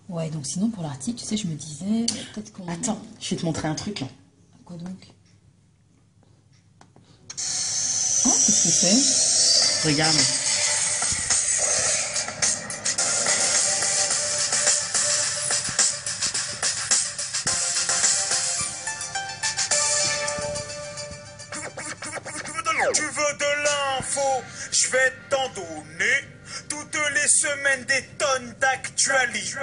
Ouais, donc sinon pour l'article, tu sais, je me disais, peut-être qu'on... Attends, je vais te montrer un truc là. Quoi donc? Ah, qu'est-ce que c'est? Regarde. Tu veux de l'info, je vais t'en donner. Toutes les semaines des tonnes d'actualité.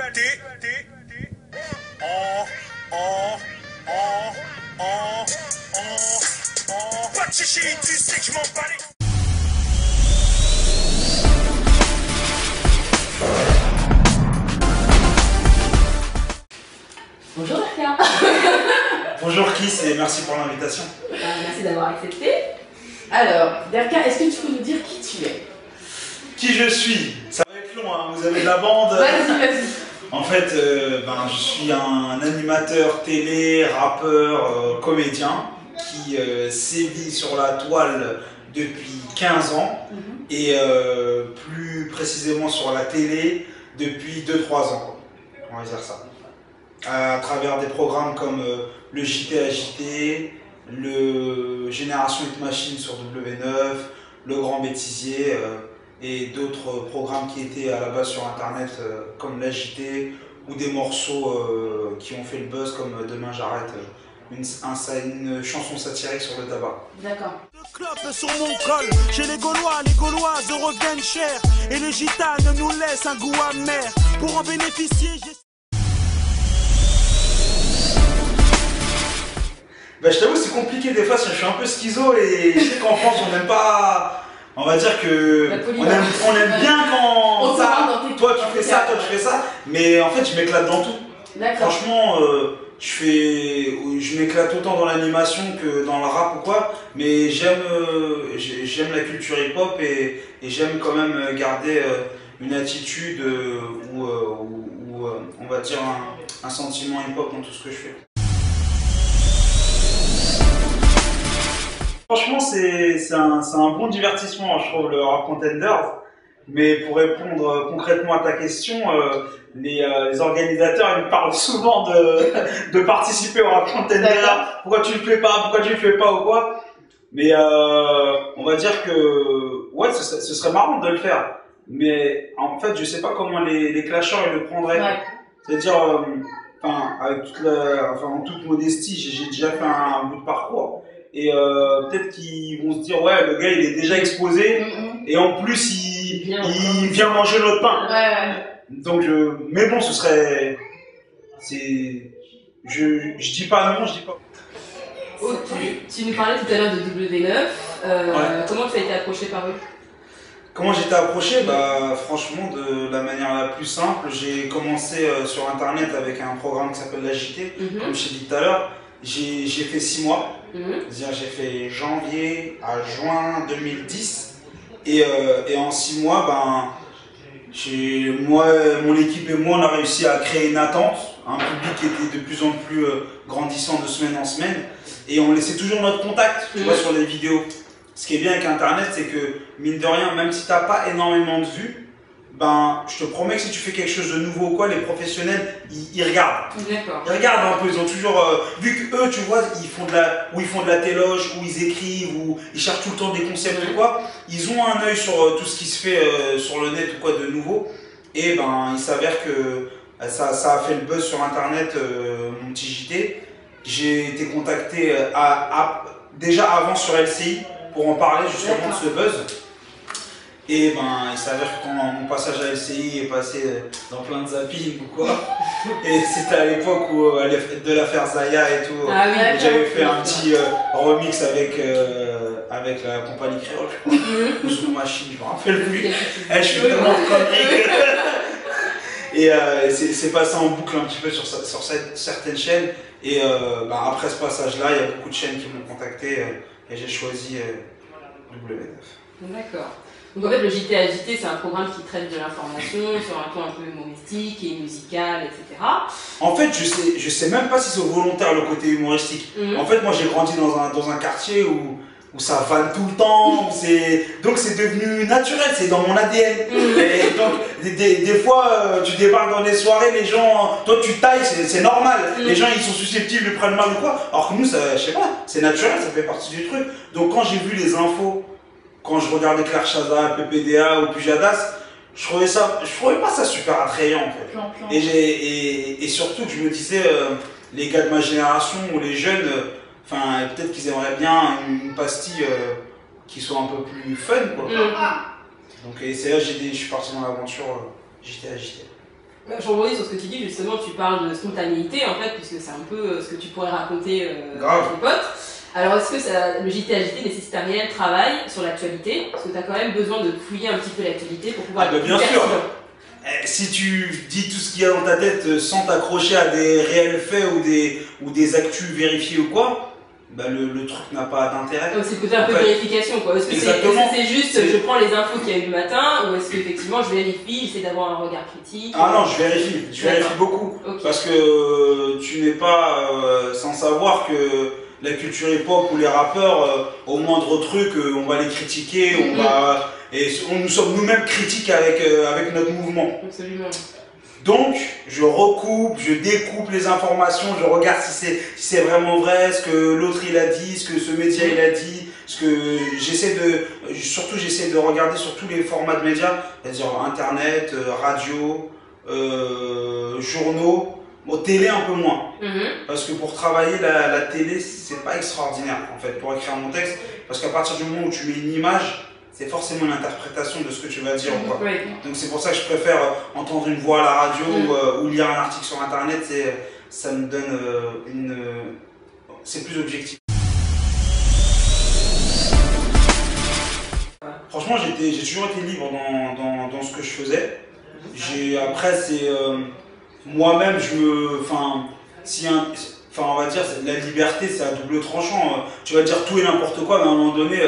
Oh, oh, oh, oh, oh, oh. Pas de chichi, tu sais que je m'en bats les... Bonjour Berka. Bonjour Kiss et merci pour l'invitation. Merci d'avoir accepté. Alors, Berka, est-ce que tu peux nous dire qui tu es? Qui je suis? Ça va être long, hein, vous avez de la bande. Vas-y, vas-y. En fait, je suis un animateur télé, rappeur, comédien qui sévit sur la toile depuis 15 ans et plus précisément sur la télé depuis 2-3 ans. On va dire ça. À travers des programmes comme le JT AJT, le Génération Hit Machine sur W9, le Grand Bêtisier et d'autres programmes qui étaient à la base sur internet comme l'AJT ou des morceaux qui ont fait le buzz comme Demain j'arrête, une chanson satirique sur le tabac. D'accord. Le clope sur mon col, chez les Gauloises reviennent cher et les gitanes nous laissent un goût amer. Pour en bénéficier, j'ai... Bah, je t'avoue, c'est compliqué des fois, je suis un peu schizo et je sais qu'en France, on n'aime pas. On va dire que. On aime bien quand. On ça, dans tes toi tu fais ça, toi tu fais ça. Mais en fait, je m'éclate dans tout. D'accord. Franchement, je m'éclate autant dans l'animation que dans le rap ou quoi. Mais j'aime la culture hip-hop et j'aime quand même garder une attitude ou on va dire un sentiment hip-hop dans tout ce que je fais. Franchement, c'est un bon divertissement, je trouve, le Rap Contenders. Mais pour répondre concrètement à ta question, les organisateurs ils me parlent souvent de participer au Rap Contenders. Pourquoi tu le fais pas? Pourquoi tu le fais pas ou quoi? Mais on va dire que ouais, ce serait marrant de le faire. Mais en fait, je sais pas comment les clasheurs ils le prendraient. Ouais. C'est-à-dire, en toute modestie, j'ai déjà fait un bout de parcours. Et peut-être qu'ils vont se dire ouais, le gars il est déjà exposé et en plus il vient manger notre pain. Ouais. Donc mais bon, ce serait je dis pas non, je dis pas. Ok. Tu nous parlais tout à l'heure de W9. Ouais. Comment tu as été approché par eux? Comment j'ai été approché? Bah franchement de la manière la plus simple, j'ai commencé sur internet avec un programme qui s'appelle l'AJT, comme je t'ai dit tout à l'heure. J'ai fait 6 mois, c'est-à-dire j'ai fait janvier à juin 2010 et en 6 mois, mon équipe et moi on a réussi à créer une attente, un public qui était de plus en plus grandissant de semaine en semaine et on laissait toujours notre contact, tu vois, sur les vidéos. Ce qui est bien avec internet, c'est que mine de rien, même si tu n'as pas énormément de vues, je te promets que si tu fais quelque chose de nouveau ou quoi, les professionnels, ils regardent. D'accord. Ils regardent un peu, ils ont toujours, vu qu'eux, tu vois, ils font de la téloge, ou ils écrivent, ou ils cherchent tout le temps des concepts ou quoi, ils ont un œil sur tout ce qui se fait sur le net ou quoi de nouveau, et il s'avère que ça a fait le buzz sur internet, mon petit JT. J'ai été contacté déjà avant sur LCI pour en parler justement de ce buzz. Et il s'avère que quand mon passage à LCI est passé dans plein de zapping ou quoi, et c'était à l'époque où de l'affaire Zaya et tout, j'avais fait un petit remix avec la compagnie créole, je crois, ou Zoom Machine, je me rappelle plus. Je suis tellement de conneries. Et c'est passé en boucle un petit peu sur certaines chaînes, et après ce passage-là, il y a beaucoup de chaînes qui m'ont contacté, et j'ai choisi W9. D'accord. Donc en fait, le JT Agité, c'est un programme qui traite de l'information sur un ton un peu humoristique et musical, etc. En fait, je sais même pas si c'est volontaire le côté humoristique. En fait, moi j'ai grandi dans un quartier où où ça vanne tout le temps, donc c'est devenu naturel, c'est dans mon ADN. Et donc des fois tu débarques dans les soirées, les gens, toi tu tailles, c'est normal, les gens ils sont susceptibles de prendre mal ou quoi, alors que nous ça, je sais pas, c'est naturel, ça fait partie du truc. Donc quand j'ai vu les infos, quand je regardais Claire Chazal, PPDA ou Pujadas, je trouvais pas ça super attrayant en fait. Et surtout que je me disais, les gars de ma génération ou les jeunes, enfin peut-être qu'ils aimeraient bien une pastille qui soit un peu plus fun quoi. Donc c'est là que je suis parti dans l'aventure JT à JT. Je rebondis sur ce que tu dis, justement, tu parles de spontanéité en fait, puisque c'est un peu ce que tu pourrais raconter à tes potes. Alors est-ce que le JT à JT nécessite un réel travail sur l'actualité? Parce que tu as quand même besoin de fouiller un petit peu l'actualité pour pouvoir... bien sûr. Si tu dis tout ce qu'il y a dans ta tête sans t'accrocher à des réels faits ou des actus vérifiés ou quoi, bah le truc n'a pas d'intérêt. C'est peut-être un peu vérification quoi. Est-ce que c'est juste je prends les infos qu'il y a eu le matin ou est-ce qu'effectivement je vérifie, j'essaie d'avoir un regard critique? Ah non, je vérifie beaucoup. Okay. Parce que tu n'es pas sans savoir que la culture hip-hop ou les rappeurs, au moindre truc, on va les critiquer, nous sommes nous-mêmes critiques avec notre mouvement. Absolument. Donc, je recoupe, je découpe les informations, je regarde si c'est vraiment vrai, ce que l'autre il a dit, ce que ce média il a dit, ce que j'essaie de regarder sur tous les formats de médias, c'est-à-dire internet, radio, journaux, bon, télé un peu moins, parce que pour travailler la télé c'est pas extraordinaire en fait pour écrire mon texte, parce qu'à partir du moment où tu mets une image, c'est forcément l'interprétation de ce que tu vas dire. Quoi. Donc c'est pour ça que je préfère entendre une voix à la radio ou lire un article sur internet, ça me donne c'est plus objectif. Franchement j'ai toujours été libre dans ce que je faisais. Après c'est moi-même on va dire la liberté c'est à double tranchant. Tu vas dire tout et n'importe quoi mais à un moment donné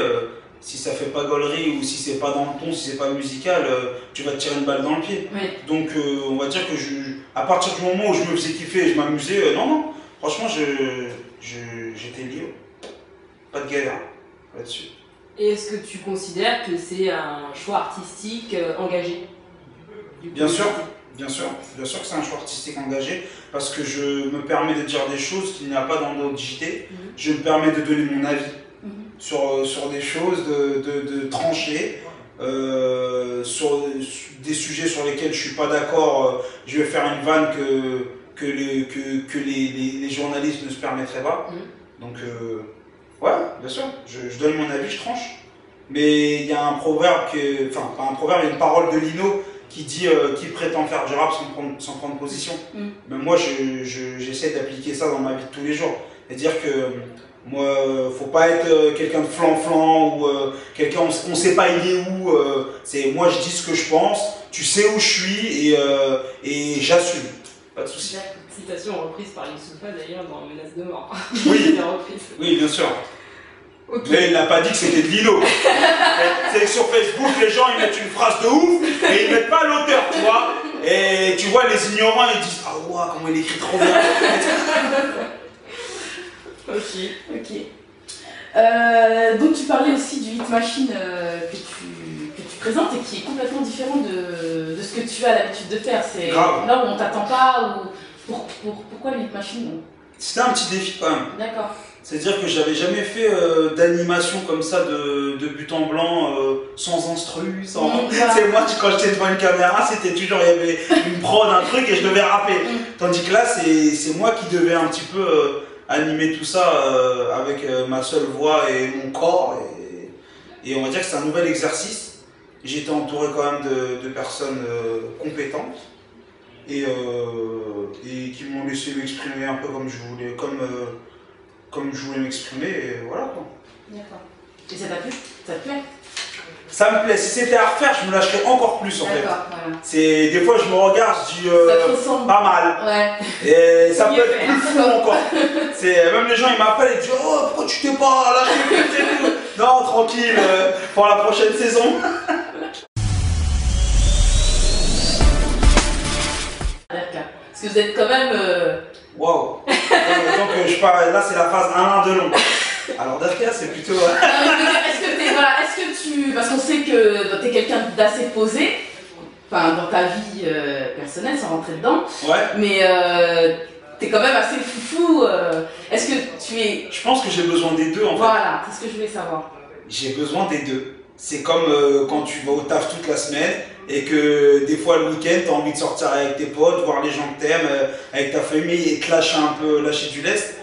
si ça fait pas gaulerie ou si c'est pas dans le ton, si c'est pas musical, tu vas te tirer une balle dans le pied. Donc on va dire que à partir du moment où je me faisais kiffer et je m'amusais, non, franchement j'étais libre. Pas de galère là-dessus. Et est-ce que tu considères que c'est un choix artistique engagé? Bien sûr que c'est un choix artistique engagé parce que je me permets de dire des choses qu'il n'y a pas dans d'autres JT. Je me permets de donner mon avis. Sur des choses, de trancher, sur des sujets sur lesquels je suis pas d'accord, je vais faire une vanne que les journalistes ne se permettraient pas. Donc, ouais, bien sûr, je donne mon avis, je tranche. Mais il y a un proverbe, pas un proverbe, il y a une parole de Lino qui dit qui prétend faire du rap sans prendre position. Mais moi, j'essaie d'appliquer ça dans ma vie de tous les jours. C'est-à-dire que moi, faut pas être quelqu'un de flan-flan ou quelqu'un, on sait pas il est où. C'est moi, je dis ce que je pense, tu sais où je suis et j'assume. Pas de souci. Citation reprise par Youssoufa d'ailleurs dans Menace de mort. Oui, bien sûr. Okay. Mais il n'a pas dit que c'était de Lino. C'est que sur Facebook, les gens ils mettent une phrase de ouf et ils mettent pas l'auteur, tu vois. Et tu vois, les ignorants ils disent ah ouais, comment il écrit trop bien. Ok. Donc tu parlais aussi du Hit Machine que tu présentes et qui est complètement différent de ce que tu as l'habitude de faire. C'est là où on t'attend pas ou pourquoi le Hit Machine? C'était un petit défi quand même. D'accord. C'est-à-dire que j'avais jamais fait d'animation comme ça de but en blanc, sans instru, sans... C'est moi, quand j'étais devant une caméra, c'était toujours, il y avait une prod, un truc et je devais rapper. Tandis que là, c'est moi qui devais un petit peu animer tout ça avec ma seule voix et mon corps. Et on va dire que c'est un nouvel exercice. J'étais entouré quand même de personnes compétentes et qui m'ont laissé m'exprimer un peu comme je voulais, comme je voulais m'exprimer, et voilà quoi. D'accord. Et ça t'a plu? Ça te plaît? Ça me plaît. Si c'était à refaire, je me lâcherais encore plus en fait. Voilà. Des fois, je me regarde, je dis pas mal. Ouais. Et ça peut être plus fou encore. Même les gens, ils m'appellent et disent oh, pourquoi tu t'es pas lâché plus et tout. Non, tranquille, pour la prochaine saison. Parce que vous êtes quand même... Waouh. Donc là, c'est la phase 1 de long. Alors Derka, c'est plutôt... Est-ce que tu... Parce qu'on sait que t'es quelqu'un d'assez posé, enfin dans ta vie personnelle, sans rentrer dedans. Ouais. Mais t'es quand même assez foufou. Est-ce que tu es... Je pense que j'ai besoin des deux en fait. Voilà, c'est ce que je voulais savoir. J'ai besoin des deux. C'est comme quand tu vas au taf toute la semaine et que des fois le week-end tu as envie de sortir avec tes potes, voir les gens que t'aimes, avec ta famille et te lâcher un peu, lâcher du lest.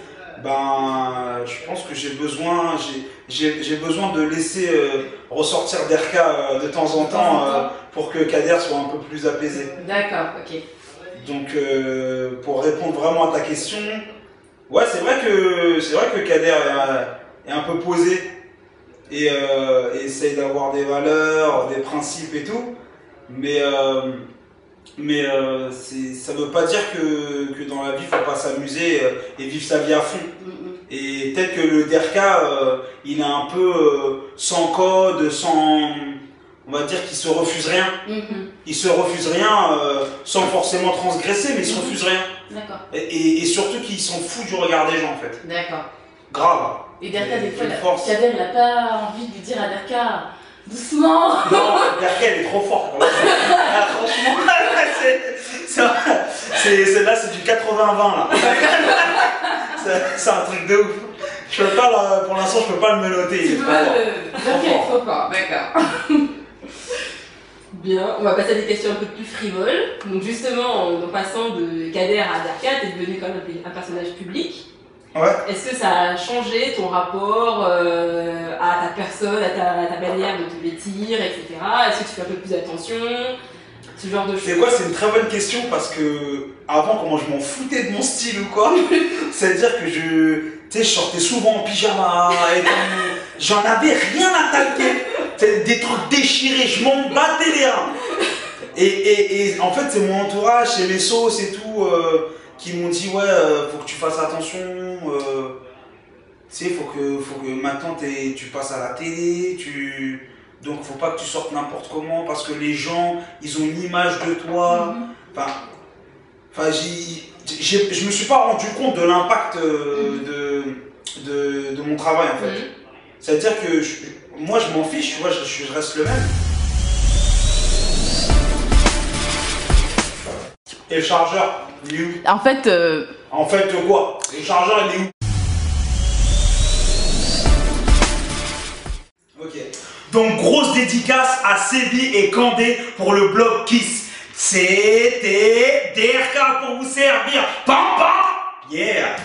Ben, je pense que j'ai besoin de laisser ressortir Derka de temps en temps pour que Kader soit un peu plus apaisé. D'accord, ok. Donc pour répondre vraiment à ta question, ouais c'est vrai que Kader est un peu posé et essaye d'avoir des valeurs, des principes et tout, mais ça veut pas dire que dans la vie il faut pas s'amuser et vivre sa vie à fond. Et peut-être que le Derka il est un peu sans code, on va dire qu'il se refuse rien. Il se refuse rien sans forcément transgresser, mais il se refuse rien. D'accord. Et surtout qu'il s'en fout du regard des gens en fait. D'accord. Grave. Et Derka, des fois, Kader, il n'a pas envie de lui dire à Derka, doucement. Non, Derka, elle est trop forte. Franchement, là, c'est du 80-20 là. C'est un truc de ouf. Je peux pas, là, pour l'instant, je peux pas le menoter. Tu peux pas le... Derka est trop fort, d'accord. Bien, on va passer à des questions un peu plus frivoles. Donc justement, en passant de Kader à Derka, t'es devenu quand même un personnage public. Ouais. Est-ce que ça a changé ton rapport à ta personne, à ta manière de te vêtir, etc. Est-ce que tu fais un peu plus attention? Ce genre de choses. C'est quoi? C'est une très bonne question parce que avant, comment je m'en foutais de mon style ou quoi. C'est-à-dire que je sortais souvent en pyjama et j'en avais rien à talquer. Des trucs déchirés, je m'en battais les reins. Et en fait, c'est mon entourage, c'est les sauces et tout qui m'ont dit ouais, faut que tu fasses attention. Tu sais, faut que maintenant tu passes à la télé, donc faut pas que tu sortes n'importe comment parce que les gens, ils ont une image de toi. Enfin, je me suis pas rendu compte de l'impact de mon travail en fait. C'est-à-dire que moi je m'en fiche, tu vois, je reste le même. Et le chargeur, il est où? En fait... En fait quoi? Le chargeur il est où? Ok. Donc grosse dédicace à Sébi et Kandé pour le blog Kiss. C'était Derka pour vous servir. Pam pam. Yeah.